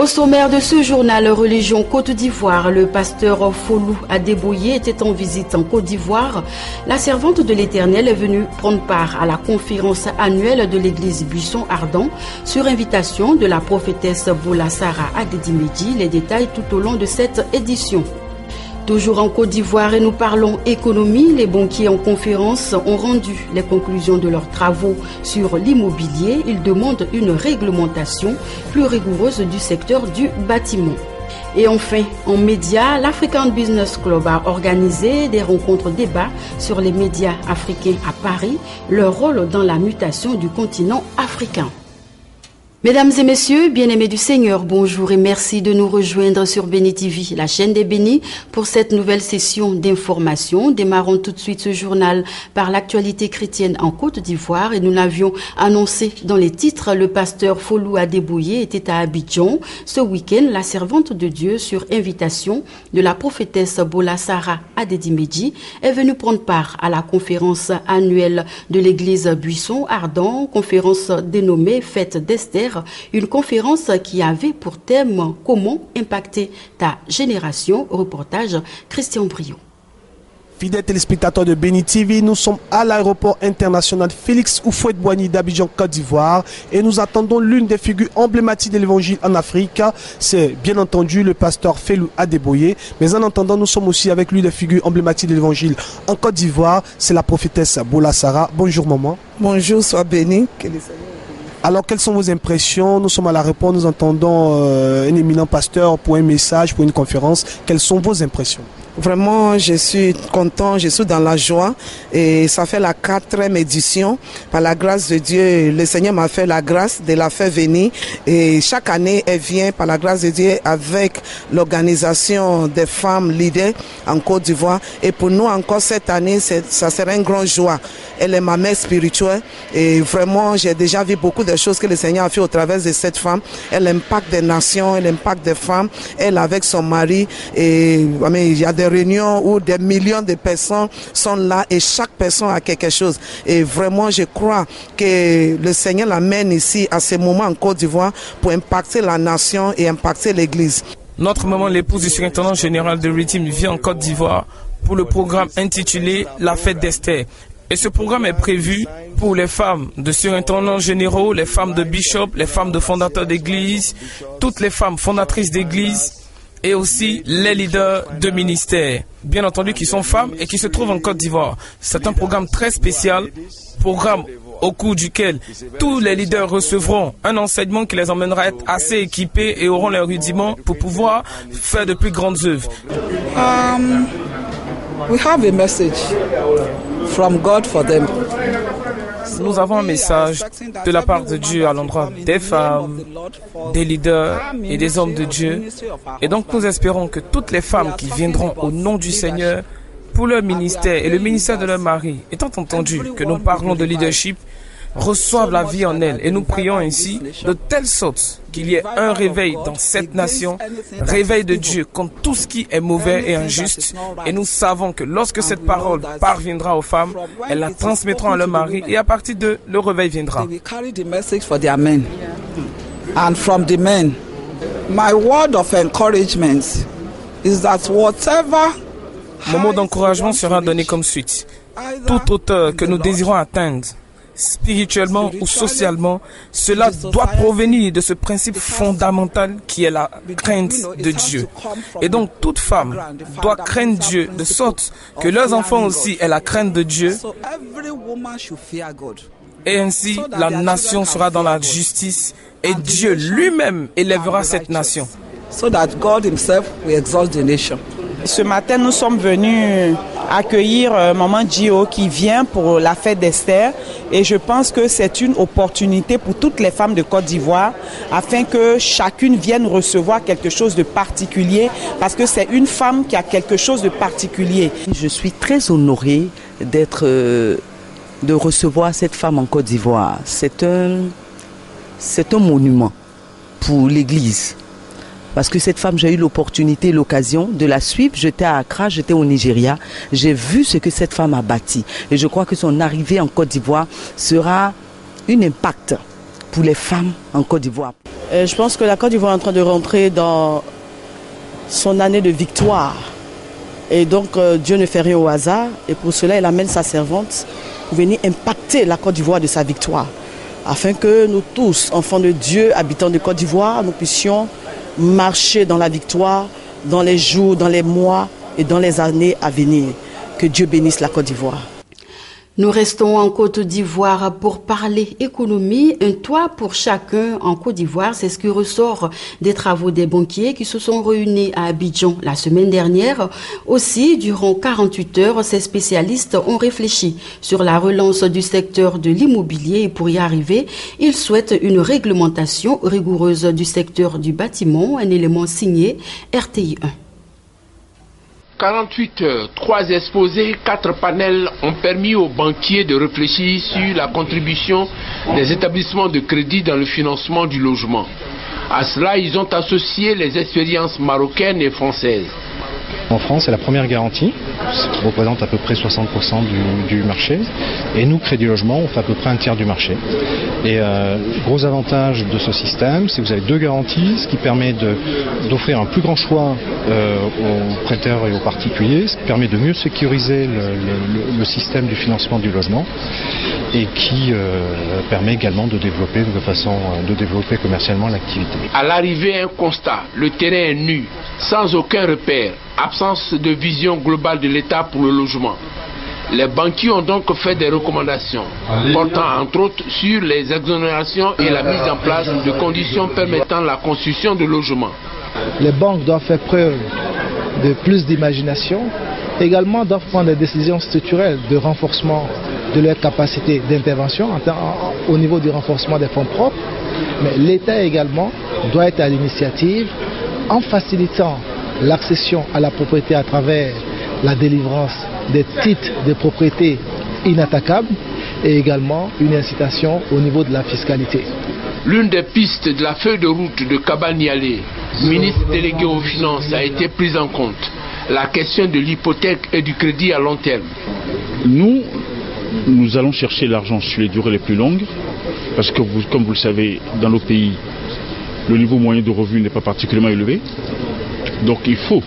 Au sommaire de ce journal Religion Côte d'Ivoire, le pasteur Folou Adeboye était en visite en Côte d'Ivoire. La servante de l'Éternel est venue prendre part à la conférence annuelle de l'église Buisson Ardent sur invitation de la prophétesse Bola Sarah Adedimedji. Les détails tout au long de cette édition. Toujours en Côte d'Ivoire et nous parlons économie, les banquiers en conférence ont rendu les conclusions de leurs travaux sur l'immobilier. Ils demandent une réglementation plus rigoureuse du secteur du bâtiment. Et enfin, en médias, l'African Business Club a organisé des rencontres débats sur les médias africains à Paris, leur rôle dans la mutation du continent africain. Mesdames et messieurs, bien-aimés du Seigneur, bonjour et merci de nous rejoindre sur Béni TV, la chaîne des bénis, pour cette nouvelle session d'information. Démarrons tout de suite ce journal par l'actualité chrétienne en Côte d'Ivoire et nous l'avions annoncé dans les titres. Le pasteur Folou Adeboye était à Abidjan ce week-end. La servante de Dieu, sur invitation de la prophétesse Bola Sarah Adedimedji, est venue prendre part à la conférence annuelle de l'église Buisson Ardent, conférence dénommée Fête d'Esther. Une conférence qui avait pour thème « Comment impacter ta génération ?» Reportage Christian Brio. Fidèles téléspectateurs de Béni TV, nous sommes à l'aéroport international Félix Houphouët-Boigny d'Abidjan, Côte d'Ivoire, et nous attendons l'une des figures emblématiques de l'évangile en Afrique. C'est bien entendu le pasteur Folou Adeboye, mais en attendant, nous sommes aussi avec l'une des figures emblématiques de l'évangile en Côte d'Ivoire, c'est la prophétesse Bola Sarah. Bonjour maman. Bonjour, sois béni. Alors, quelles sont vos impressions? Nous sommes à l'aéroport, nous entendons un éminent pasteur pour un message, pour une conférence. Quelles sont vos impressions? Vraiment, je suis content, je suis dans la joie et ça fait la 4e édition. Par la grâce de Dieu, le Seigneur m'a fait la grâce de la faire venir et chaque année, elle vient par la grâce de Dieu avec l'organisation des femmes leaders en Côte d'Ivoire. Et pour nous encore cette année, ça sera une grande joie. Elle est ma mère spirituelle et vraiment, j'ai déjà vu beaucoup de choses que le Seigneur a fait au travers de cette femme. Elle impacte des nations, elle impacte des femmes, elle avec son mari et il y a des réunions où des millions de personnes sont là et chaque personne a quelque chose. Et vraiment, je crois que le Seigneur l'amène ici à ce moment en Côte d'Ivoire pour impacter la nation et impacter l'Église. Notre maman, l'épouse du surintendant général de Redeem, vient en Côte d'Ivoire pour le programme intitulé La Fête d'Esther. Et ce programme est prévu pour les femmes de surintendants généraux, les femmes de bishop, les femmes de fondateurs d'église, toutes les femmes fondatrices d'église, et aussi les leaders de ministères, bien entendu qui sont femmes et qui se trouvent en Côte d'Ivoire. C'est un programme très spécial, programme au cours duquel tous les leaders recevront un enseignement qui les emmènera à être assez équipés et auront les rudiments pour pouvoir faire de plus grandes œuvres. We have a message from God for them. Nous avons un message de la part de Dieu à l'endroit des femmes, des leaders et des hommes de Dieu. Et donc nous espérons que toutes les femmes qui viendront au nom du Seigneur pour leur ministère et le ministère de leur mari, étant entendu que nous parlons de leadership, reçoivent la vie en elles. Et nous prions ainsi de telle sorte qu'il y ait un réveil dans cette nation, réveil de Dieu contre tout ce qui est mauvais et injuste. Et nous savons que lorsque cette parole parviendra aux femmes, elles la transmettront à leur mari et à partir de le réveil viendra. And from the men, my word of encouragement is that whatever. Mon mot d'encouragement sera donné comme suite. Toute hauteur que nous désirons atteindre, spirituellement ou socialement, cela doit provenir de ce principe fondamental qui est la crainte de Dieu. Et donc toute femme doit craindre Dieu de sorte que leurs enfants aussi aient la crainte de Dieu. Et ainsi la nation sera dans la justice et Dieu lui-même élèvera cette nation. So that God himself will exalt the nation. Ce matin, nous sommes venus accueillir Maman Gio qui vient pour la fête d'Esther et je pense que c'est une opportunité pour toutes les femmes de Côte d'Ivoire afin que chacune vienne recevoir quelque chose de particulier parce que c'est une femme qui a quelque chose de particulier. Je suis très honorée de recevoir cette femme en Côte d'Ivoire. C'est un monument pour l'Église. Parce que cette femme, j'ai eu l'opportunité, l'occasion de la suivre. J'étais à Accra, j'étais au Nigeria. J'ai vu ce que cette femme a bâti. Et je crois que son arrivée en Côte d'Ivoire sera un impact pour les femmes en Côte d'Ivoire. Je pense que la Côte d'Ivoire est en train de rentrer dans son année de victoire. Et donc Dieu ne fait rien au hasard. Et pour cela, il amène sa servante pour venir impacter la Côte d'Ivoire de sa victoire. Afin que nous tous, enfants de Dieu, habitants de Côte d'Ivoire, nous puissions marcher dans la victoire, dans les jours, dans les mois et dans les années à venir. Que Dieu bénisse la Côte d'Ivoire. Nous restons en Côte d'Ivoire pour parler économie. Un toit pour chacun en Côte d'Ivoire, c'est ce qui ressort des travaux des banquiers qui se sont réunis à Abidjan la semaine dernière. Aussi, durant 48 heures, ces spécialistes ont réfléchi sur la relance du secteur de l'immobilier et pour y arriver, ils souhaitent une réglementation rigoureuse du secteur du bâtiment, un élément signé RTI 1. 48 heures, 3 exposés, 4 panels ont permis aux banquiers de réfléchir sur la contribution des établissements de crédit dans le financement du logement. À cela, ils ont associé les expériences marocaines et françaises. En France, c'est la première garantie, ce qui représente à peu près 60% du marché. Et nous, Crédit Logement, on fait à peu près un tiers du marché. Et gros avantage de ce système, c'est que vous avez 2 garanties, ce qui permet d'offrir un plus grand choix aux prêteurs et aux particuliers, ce qui permet de mieux sécuriser le système du financement du logement et qui permet également de développer commercialement l'activité. À l'arrivée, un constat, le terrain est nu, sans aucun repère, absence de vision globale de l'État pour le logement. Les banquiers ont donc fait des recommandations, portant entre autres sur les exonérations et la mise en place de conditions permettant la construction de logements. Les banques doivent faire preuve de plus d'imagination, également doivent prendre des décisions structurelles de renforcement de leur capacité d'intervention au niveau du renforcement des fonds propres, mais l'État également doit être à l'initiative en facilitant l'accession à la propriété à travers la délivrance des titres de propriété inattaquables et également une incitation au niveau de la fiscalité. L'une des pistes de la feuille de route de Kaba Nialé, ministre délégué aux finances, a été prise en compte. La question de l'hypothèque et du crédit à long terme. Nous allons chercher l'argent sur les durées les plus longues parce que, comme vous le savez, dans nos pays, le niveau moyen de revenu n'est pas particulièrement élevé. Donc il faut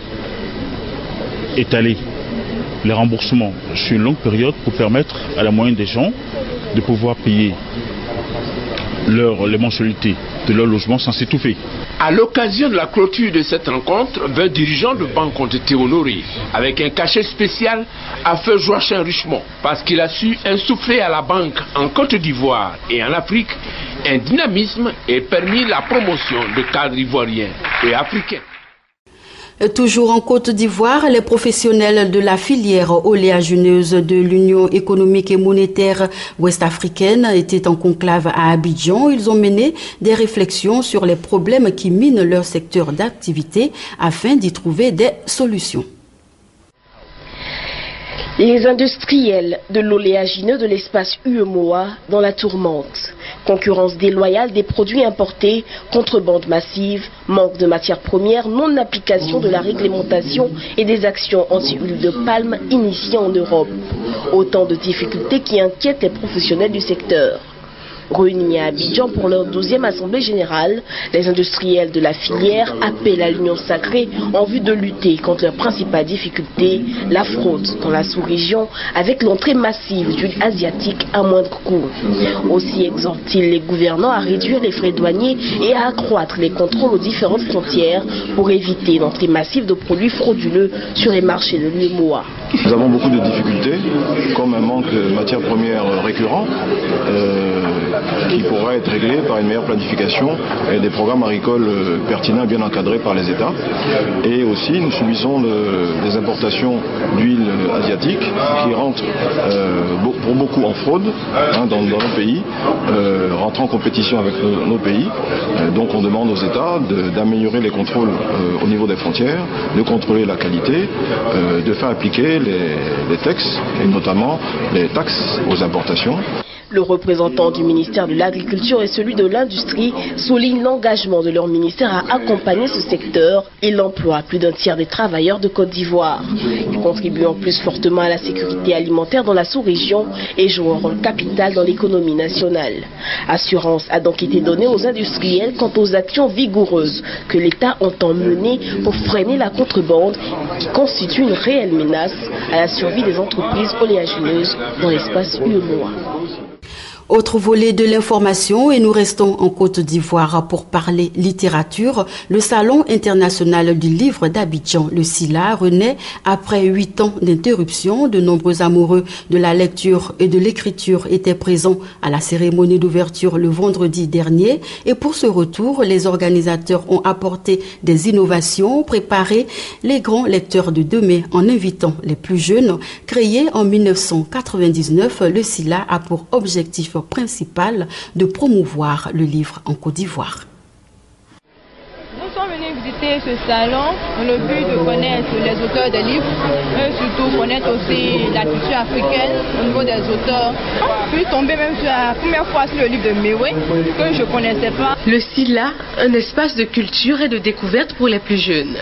étaler les remboursements sur une longue période pour permettre à la moyenne des gens de pouvoir payer les mensualités de leur logement sans s'étouffer. À l'occasion de la clôture de cette rencontre, 20 dirigeants de banques ont été honorés avec un cachet spécial à feu Joachim Richemont parce qu'il a su insuffler à la banque en Côte d'Ivoire et en Afrique un dynamisme et permis la promotion de cadres ivoiriens et africains. Toujours en Côte d'Ivoire, les professionnels de la filière oléagineuse de l'Union économique et monétaire ouest-africaine étaient en conclave à Abidjan. Ils ont mené des réflexions sur les problèmes qui minent leur secteur d'activité afin d'y trouver des solutions. Les industriels de l'oléagineux de l'espace UEMOA dans la tourmente. Concurrence déloyale des produits importés, contrebande massive, manque de matières premières, non-application de la réglementation et des actions anti-huile de palme initiées en Europe. Autant de difficultés qui inquiètent les professionnels du secteur. Réunis à Abidjan pour leur 12e assemblée générale, les industriels de la filière appellent à l'union sacrée en vue de lutter contre leur principale difficulté, la fraude dans la sous-région avec l'entrée massive d'huile asiatique à moindre coût. Aussi exhortent-ils les gouvernants à réduire les frais douaniers et à accroître les contrôles aux différentes frontières pour éviter l'entrée massive de produits frauduleux sur les marchés de l'UEMOA. Nous avons beaucoup de difficultés, comme un manque de matières premières récurrent, qui pourra être réglé par une meilleure planification et des programmes agricoles pertinents et bien encadrés par les États. Et aussi, nous subissons des importations d'huile asiatique qui rentrent pour beaucoup en fraude dans nos pays, rentrant en compétition avec nos pays. Donc on demande aux États d'améliorer les contrôles au niveau des frontières, de contrôler la qualité, de faire appliquer les textes et notamment les taxes aux importations. Le représentant du ministère de l'Agriculture et celui de l'Industrie soulignent l'engagement de leur ministère à accompagner ce secteur et l'emploi plus d'un tiers des travailleurs de Côte d'Ivoire. Ils contribuant plus fortement à la sécurité alimentaire dans la sous-région et joue un rôle capital dans l'économie nationale. Assurance a donc été donnée aux industriels quant aux actions vigoureuses que l'État entend mener pour freiner la contrebande qui constitue une réelle menace à la survie des entreprises oléagineuses dans l'espace UEMOA. Autre volet de l'information, et nous restons en Côte d'Ivoire pour parler littérature. Le Salon international du livre d'Abidjan, le SILA, renaît après 8 ans d'interruption. De nombreux amoureux de la lecture et de l'écriture étaient présents à la cérémonie d'ouverture le vendredi dernier. Et pour ce retour, les organisateurs ont apporté des innovations, préparé les grands lecteurs de demain en invitant les plus jeunes. Créé en 1999, le SILA a pour objectif principal de promouvoir le livre en Côte d'Ivoire. Nous sommes venus visiter ce salon dans le but de connaître les auteurs des livres, mais surtout connaître aussi la culture africaine au niveau des auteurs. Je suis tombée même la première fois sur le livre de Mewé que je ne connaissais pas. Le SILA, un espace de culture et de découverte pour les plus jeunes.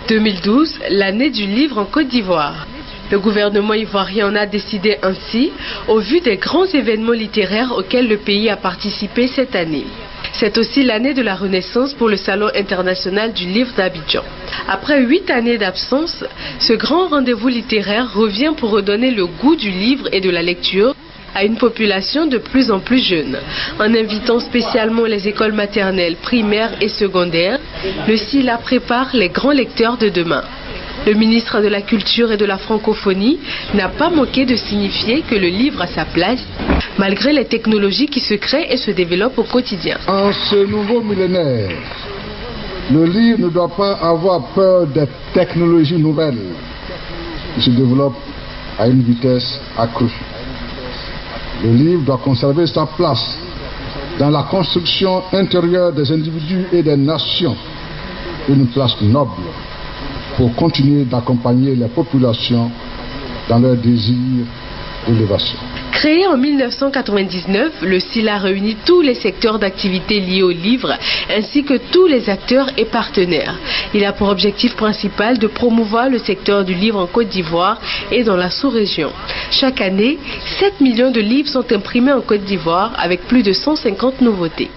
2012, l'année du livre en Côte d'Ivoire. Le gouvernement ivoirien en a décidé ainsi au vu des grands événements littéraires auxquels le pays a participé cette année. C'est aussi l'année de la renaissance pour le Salon international du livre d'Abidjan. Après 8 années d'absence, ce grand rendez-vous littéraire revient pour redonner le goût du livre et de la lecture à une population de plus en plus jeune. En invitant spécialement les écoles maternelles, primaires et secondaires, le SILA prépare les grands lecteurs de demain. Le ministre de la Culture et de la Francophonie n'a pas manqué de signifier que le livre a sa place, malgré les technologies qui se créent et se développent au quotidien. En ce nouveau millénaire, le livre ne doit pas avoir peur des technologies nouvelles qui se développent à une vitesse accrue. Le livre doit conserver sa place dans la construction intérieure des individus et des nations, une place noble pour continuer d'accompagner les populations dans leur désir d'élévation. Créé en 1999, le SILA réunit tous les secteurs d'activité liés au livre, ainsi que tous les acteurs et partenaires. Il a pour objectif principal de promouvoir le secteur du livre en Côte d'Ivoire et dans la sous-région. Chaque année, 7 millions de livres sont imprimés en Côte d'Ivoire avec plus de 150 nouveautés.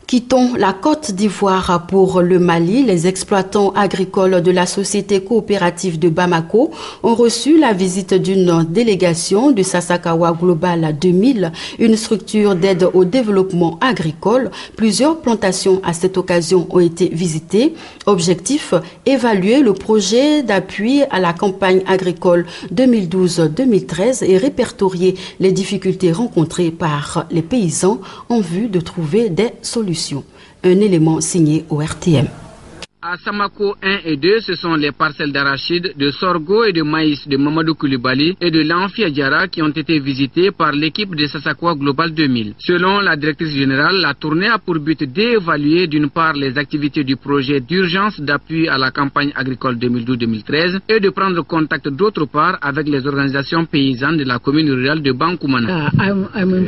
Quittons la Côte d'Ivoire pour le Mali. Les exploitants agricoles de la société coopérative de Bamako ont reçu la visite d'une délégation du Sasakawa Global 2000, une structure d'aide au développement agricole. Plusieurs plantations à cette occasion ont été visitées. Objectif, évaluer le projet d'appui à la campagne agricole 2012-2013 et répertorier les difficultés rencontrées par les paysans en vue de trouver des solutions. Un élément signé au RTM. À Samako 1 et 2, ce sont les parcelles d'arachides, de sorgho et de maïs de Mamadou Koulibaly et de l'Amphi Adjara qui ont été visitées par l'équipe de Sasakawa Global 2000. Selon la directrice générale, la tournée a pour but d'évaluer d'une part les activités du projet d'urgence d'appui à la campagne agricole 2012-2013 et de prendre contact d'autre part avec les organisations paysannes de la commune rurale de Bankoumana.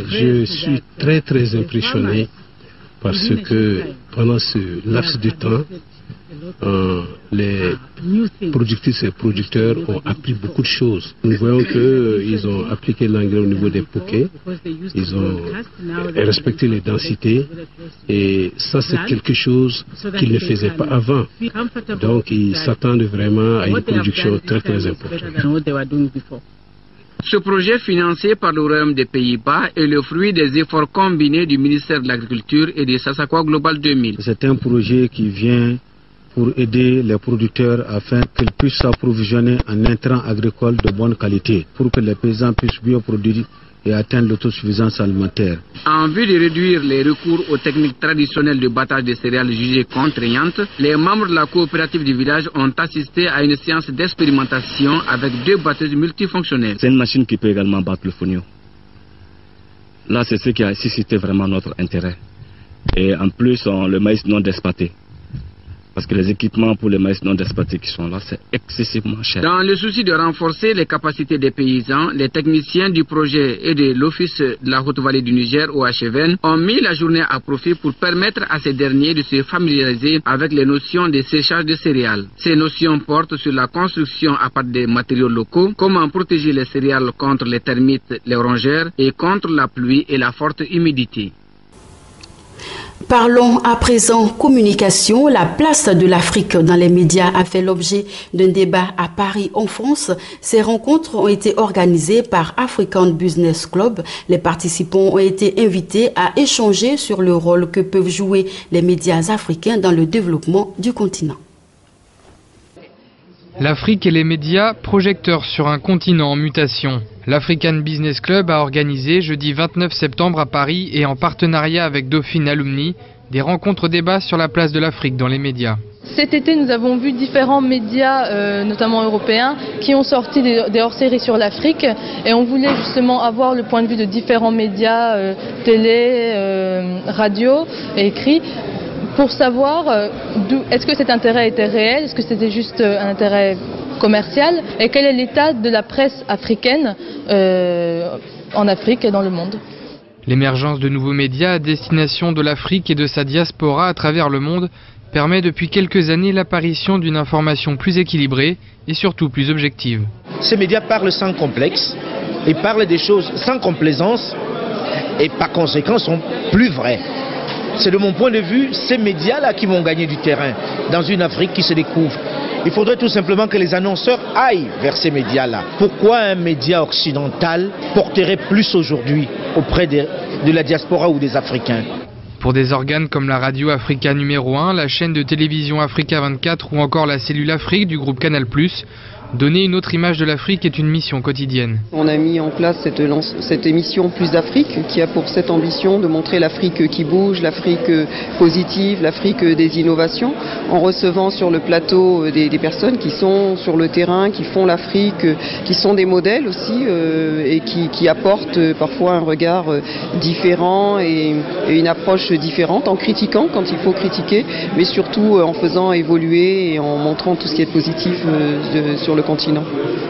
Je suis très impressionné parce que pendant ce laps de temps, les productrices et producteurs ont appris beaucoup de choses. Nous voyons qu'ils ont appliqué l'engrais au niveau des poquets, ils ont respecté les densités et ça c'est quelque chose qu'ils ne faisaient pas avant. Donc ils s'attendent vraiment à une production très importante. Ce projet financé par le Royaume des Pays-Bas est le fruit des efforts combinés du ministère de l'Agriculture et de Sasakawa Global 2000. C'est un projet qui vient pour aider les producteurs afin qu'ils puissent s'approvisionner en intrants agricoles de bonne qualité, pour que les paysans puissent bien produire et atteindre l'autosuffisance alimentaire. En vue de réduire les recours aux techniques traditionnelles de battage de céréales jugées contraignantes, les membres de la coopérative du village ont assisté à une séance d'expérimentation avec 2 batteuses multifonctionnelles. C'est une machine qui peut également battre le fonio. Là, c'est ce qui a suscité vraiment notre intérêt. Et en plus, le maïs non despaté. Parce que les équipements pour les maïs non exploités qui sont là, c'est excessivement cher. Dans le souci de renforcer les capacités des paysans, les techniciens du projet et de l'Office de la Haute-Vallée du Niger, OHVN, ont mis la journée à profit pour permettre à ces derniers de se familiariser avec les notions de séchage de céréales. Ces notions portent sur la construction à partir des matériaux locaux, comment protéger les céréales contre les termites, les rongeurs et contre la pluie et la forte humidité. Parlons à présent communication. La place de l'Afrique dans les médias a fait l'objet d'un débat à Paris en France. Ces rencontres ont été organisées par African Business Club. Les participants ont été invités à échanger sur le rôle que peuvent jouer les médias africains dans le développement du continent. L'Afrique et les médias, projecteurs sur un continent en mutation. L'African Business Club a organisé jeudi 29 septembre à Paris et en partenariat avec Dauphine Alumni, des rencontres débats sur la place de l'Afrique dans les médias. Cet été, nous avons vu différents médias, notamment européens, qui ont sorti des hors-séries sur l'Afrique et on voulait justement avoir le point de vue de différents médias, télé, radio et écrit, pour savoir est-ce que cet intérêt était réel, est-ce que c'était juste un intérêt commercial et quel est l'état de la presse africaine en Afrique et dans le monde. L'émergence de nouveaux médias à destination de l'Afrique et de sa diaspora à travers le monde permet depuis quelques années l'apparition d'une information plus équilibrée et surtout plus objective. Ces médias parlent sans complexe et parlent des choses sans complaisance et par conséquent sont plus vrais. C'est de mon point de vue ces médias-là qui vont gagner du terrain dans une Afrique qui se découvre. Il faudrait tout simplement que les annonceurs aillent vers ces médias-là. Pourquoi un média occidental porterait plus aujourd'hui auprès de la diaspora ou des Africains ? Pour des organes comme la Radio Africa numéro 1, la chaîne de télévision Africa 24 ou encore la cellule Afrique du groupe Canal+, donner une autre image de l'Afrique est une mission quotidienne. On a mis en place cette émission Plus d'Afrique qui a pour cette ambition de montrer l'Afrique qui bouge, l'Afrique positive, l'Afrique des innovations, en recevant sur le plateau des personnes qui sont sur le terrain, qui font l'Afrique, qui sont des modèles aussi et qui apportent parfois un regard différent et une approche différente, en critiquant quand il faut critiquer, mais surtout en faisant évoluer et en montrant tout ce qui est positif sur le continent.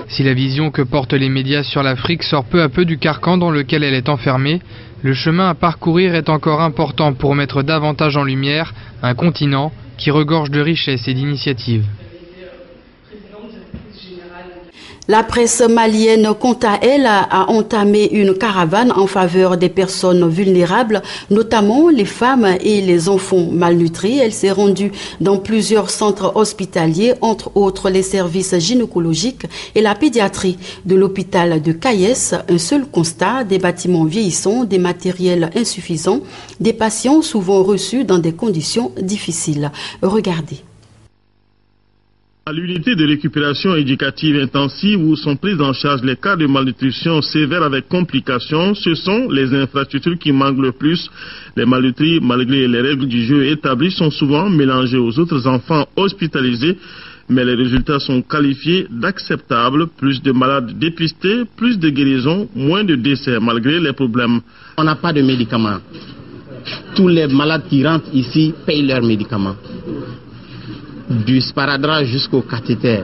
Si la vision que portent les médias sur l'Afrique sort peu à peu du carcan dans lequel elle est enfermée, le chemin à parcourir est encore important pour mettre davantage en lumière un continent qui regorge de richesses et d'initiatives. La presse malienne, quant à elle, a entamé une caravane en faveur des personnes vulnérables, notamment les femmes et les enfants malnutris. Elle s'est rendue dans plusieurs centres hospitaliers, entre autres les services gynécologiques et la pédiatrie de l'hôpital de Kayes. Un seul constat, des bâtiments vieillissants, des matériels insuffisants, des patients souvent reçus dans des conditions difficiles. Regardez. À l'unité de récupération éducative intensive où sont prises en charge les cas de malnutrition sévère avec complications, ce sont les infrastructures qui manquent le plus. Les malnutris, malgré les règles du jeu établies, sont souvent mélangés aux autres enfants hospitalisés, mais les résultats sont qualifiés d'acceptables. Plus de malades dépistés, plus de guérisons, moins de décès malgré les problèmes. On n'a pas de médicaments. Tous les malades qui rentrent ici payent leurs médicaments. Du sparadrap jusqu'au cathéter,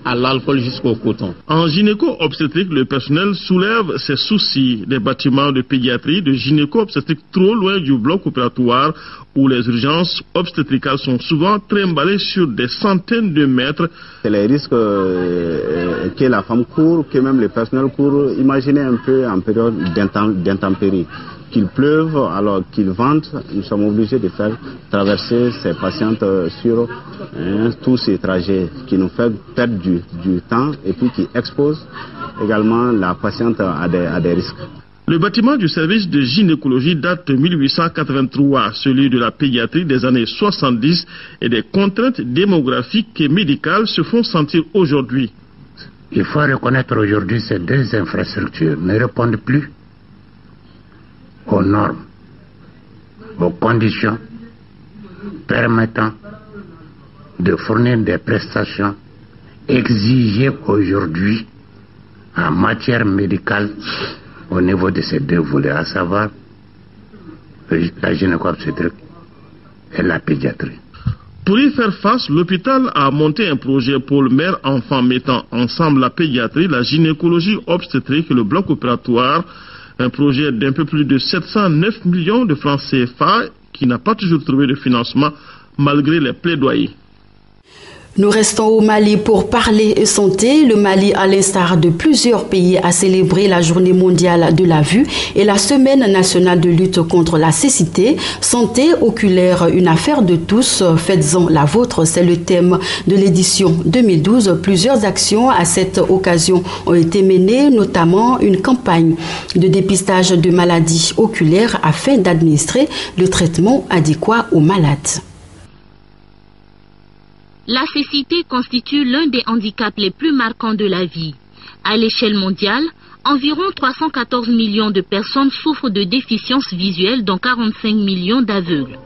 à l'alcool jusqu'au coton. En gynéco-obstétrique, le personnel soulève ses soucis. Des bâtiments de pédiatrie, de gynéco-obstétrique trop loin du bloc opératoire où les urgences obstétricales sont souvent trimballées sur des centaines de mètres. C'est les risques que la femme court, que même le personnel court. Imaginez un peu en période d'intempérie. Qu'il pleuve, alors qu'il vente, nous sommes obligés de faire traverser ces patientes sur tous ces trajets qui nous fait perdre du temps et puis qui expose également la patiente à des risques. Le bâtiment du service de gynécologie date de 1883, celui de la pédiatrie des années 70 et des contraintes démographiques et médicales se font sentir aujourd'hui. Il faut reconnaître aujourd'hui que ces deux infrastructures ne répondent plus aux normes, aux conditions permettant de fournir des prestations exigées aujourd'hui en matière médicale au niveau de ces deux volets, à savoir la gynéco-obstétrique et la pédiatrie. Pour y faire face, l'hôpital a monté un projet pôle mère-enfant mettant ensemble la pédiatrie, la gynécologie obstétrique et le bloc opératoire. Un projet d'un peu plus de 709 millions de francs CFA qui n'a pas toujours trouvé de financement malgré les plaidoyers. Nous restons au Mali pour parler santé. Le Mali, à l'instar de plusieurs pays, a célébré la Journée mondiale de la vue et la Semaine nationale de lutte contre la cécité. Santé oculaire, une affaire de tous, faites-en la vôtre, c'est le thème de l'édition 2012. Plusieurs actions à cette occasion ont été menées, notamment une campagne de dépistage de maladies oculaires afin d'administrer le traitement adéquat aux malades. La cécité constitue l'un des handicaps les plus marquants de la vie. À l'échelle mondiale, environ 314 millions de personnes souffrent de déficiences visuelles, dont 45 millions d'aveugles.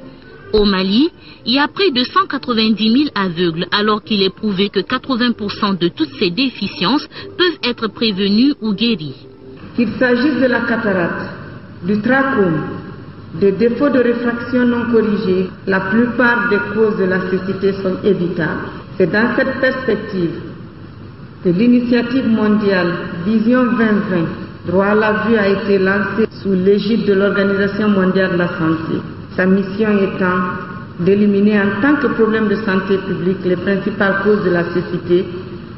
Au Mali, il y a près de 190 000 aveugles, alors qu'il est prouvé que 80% de toutes ces déficiences peuvent être prévenues ou guéries. Qu'il s'agisse de la cataracte, du trachome, des défauts de réfraction non corrigés, la plupart des causes de la cécité sont évitables. C'est dans cette perspective que l'initiative mondiale Vision 2020, droit à la vue, a été lancée sous l'égide de l'Organisation mondiale de la santé. Sa mission étant d'éliminer en tant que problème de santé publique les principales causes de la cécité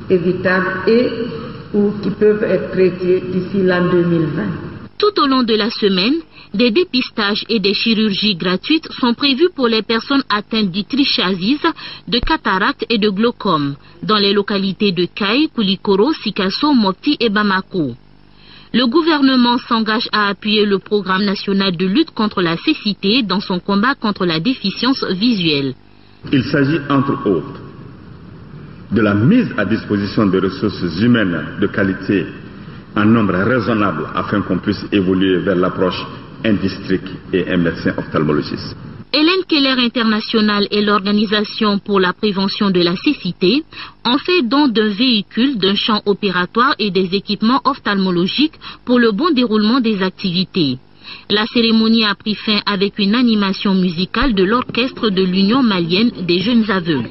évitables et ou qui peuvent être traitées d'ici l'an 2020. Tout au long de la semaine, des dépistages et des chirurgies gratuites sont prévus pour les personnes atteintes d'trichiasis, de cataracte et de glaucome, dans les localités de Kaï, Koulikoro, Sikasso, Mopti et Bamako. Le gouvernement s'engage à appuyer le programme national de lutte contre la cécité dans son combat contre la déficience visuelle. Il s'agit entre autres de la mise à disposition de ressources humaines de qualité en nombre raisonnable afin qu'on puisse évoluer vers l'approche un district et un médecin ophtalmologiste. Hélène Keller International et l'Organisation pour la prévention de la cécité ont fait don d'un véhicule, d'un champ opératoire et des équipements ophtalmologiques pour le bon déroulement des activités. La cérémonie a pris fin avec une animation musicale de l'orchestre de l'Union malienne des jeunes aveugles.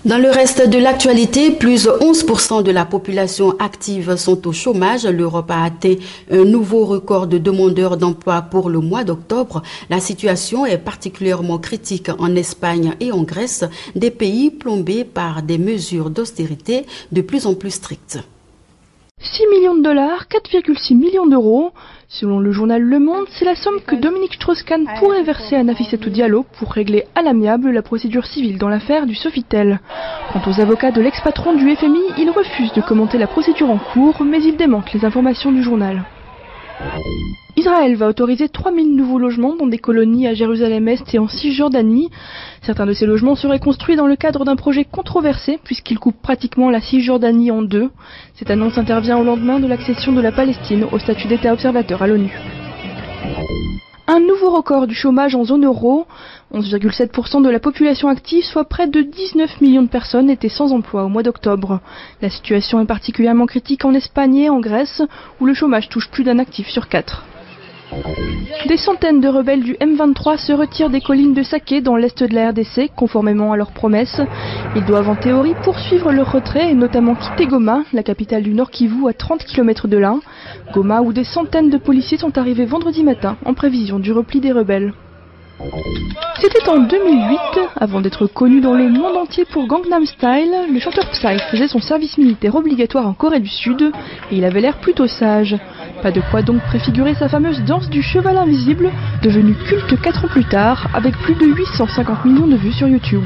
Dans le reste de l'actualité, plus de 11% de la population active sont au chômage. L'Europe a atteint un nouveau record de demandeurs d'emploi pour le mois d'octobre. La situation est particulièrement critique en Espagne et en Grèce, des pays plombés par des mesures d'austérité de plus en plus strictes. 6 millions de dollars, 4,6 millions d'euros. Selon le journal Le Monde, c'est la somme que Dominique Strauss-Kahn pourrait verser à Nafissatou Diallo pour régler à l'amiable la procédure civile dans l'affaire du Sofitel. Quant aux avocats de l'ex-patron du FMI, ils refusent de commenter la procédure en cours, mais ils démentent les informations du journal. Israël va autoriser 3000 nouveaux logements dans des colonies à Jérusalem-Est et en Cisjordanie. Certains de ces logements seraient construits dans le cadre d'un projet controversé puisqu'il coupe pratiquement la Cisjordanie en deux. Cette annonce intervient au lendemain de l'accession de la Palestine au statut d'État observateur à l'ONU. Un nouveau record du chômage en zone euro. 11,7% de la population active, soit près de 19 millions de personnes, étaient sans emploi au mois d'octobre. La situation est particulièrement critique en Espagne et en Grèce, où le chômage touche plus d'un actif sur 4. Des centaines de rebelles du M23 se retirent des collines de Saké dans l'est de la RDC, conformément à leurs promesses. Ils doivent en théorie poursuivre leur retrait et notamment quitter Goma, la capitale du Nord Kivu, à 30 km de là. Goma, où des centaines de policiers sont arrivés vendredi matin en prévision du repli des rebelles. C'était en 2008, avant d'être connu dans le monde entier pour Gangnam Style, le chanteur Psy faisait son service militaire obligatoire en Corée du Sud et il avait l'air plutôt sage. Pas de quoi donc préfigurer sa fameuse danse du cheval invisible, devenue culte 4 ans plus tard, avec plus de 850 millions de vues sur YouTube.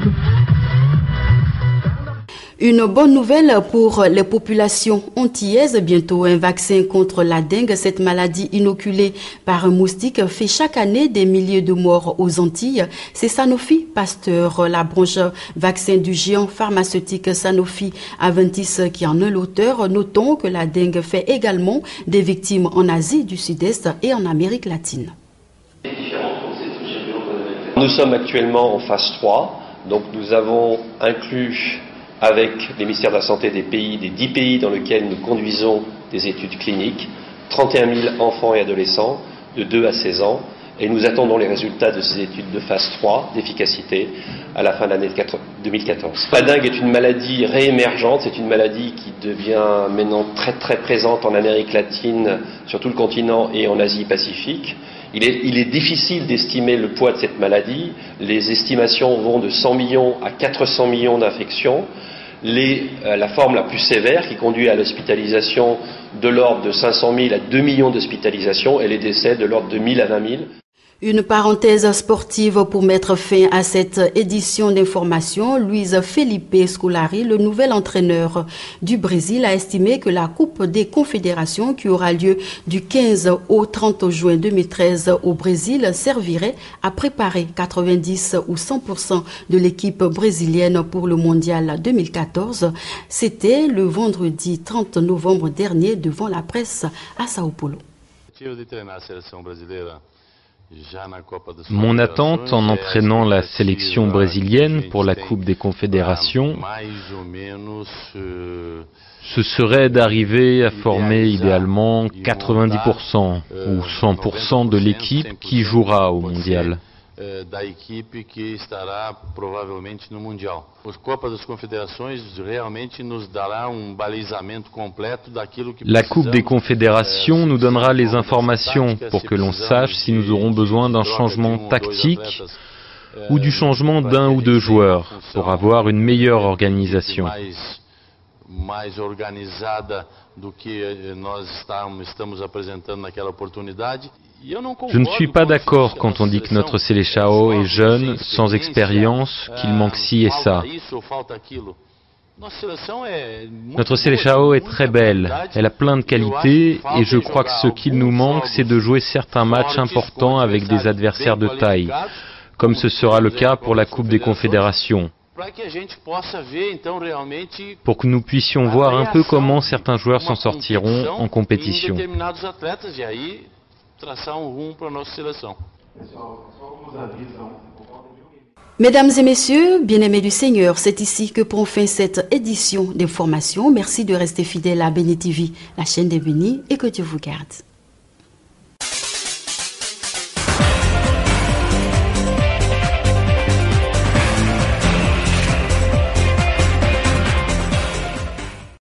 Une bonne nouvelle pour les populations antillaises. Bientôt un vaccin contre la dengue. Cette maladie inoculée par un moustique fait chaque année des milliers de morts aux Antilles. C'est Sanofi Pasteur, la branche vaccin du géant pharmaceutique Sanofi Aventis qui en est l'auteur. Notons que la dengue fait également des victimes en Asie du Sud-Est et en Amérique latine. Nous sommes actuellement en phase 3. Donc nous avons inclus avec les ministères de la Santé des 10 pays dans lesquels nous conduisons des études cliniques, 31 000 enfants et adolescents de 2 à 16 ans, Et nous attendons les résultats de ces études de phase 3 d'efficacité à la fin de l'année 2014. La dengue est une maladie réémergente, c'est une maladie qui devient maintenant très très présente en Amérique latine, sur tout le continent et en Asie-Pacifique. Il est difficile d'estimer le poids de cette maladie. Les estimations vont de 100 millions à 400 millions d'infections. La forme la plus sévère, qui conduit à l'hospitalisation de l'ordre de 500 000 à 2 millions d'hospitalisations, et les décès de l'ordre de 1000 à 20 000. Une parenthèse sportive pour mettre fin à cette édition d'information. Luis Felipe Scolari, le nouvel entraîneur du Brésil, a estimé que la Coupe des Confédérations qui aura lieu du 15 au 30 juin 2013 au Brésil servirait à préparer 90 ou 100% de l'équipe brésilienne pour le Mondial 2014. C'était le vendredi 30 novembre dernier devant la presse à Sao Paulo. Mon attente en entraînant la sélection brésilienne pour la Coupe des Confédérations, ce serait d'arriver à former idéalement 90% ou 100% de l'équipe qui jouera au Mondial. Da equipe que estará provavelmente no Mundial. A Copa das Confederações realmente nos dará balizamento completo daquilo que La Coupe des Confédérations nous donnera les informations pour que l'on sache si nous aurons besoin d'un changement tactique ou du changement d'un ou deux joueurs pour avoir une meilleure organisation. Mais organizada do que nós estamos apresentando naquela oportunidade. Je ne suis pas d'accord quand on dit que notre Seleção est jeune, sans expérience, qu'il manque ci et ça. Notre Seleção est très belle, elle a plein de qualités et je crois que ce qu'il nous manque, c'est de jouer certains matchs importants avec des adversaires de taille, comme ce sera le cas pour la Coupe des Confédérations. Pour que nous puissions voir un peu comment certains joueurs s'en sortiront en compétition. Mesdames et messieurs, bien-aimés du Seigneur, c'est ici que prend fin cette édition d'information. Merci de rester fidèles à Béni TV, la chaîne des bénis, et que Dieu vous garde.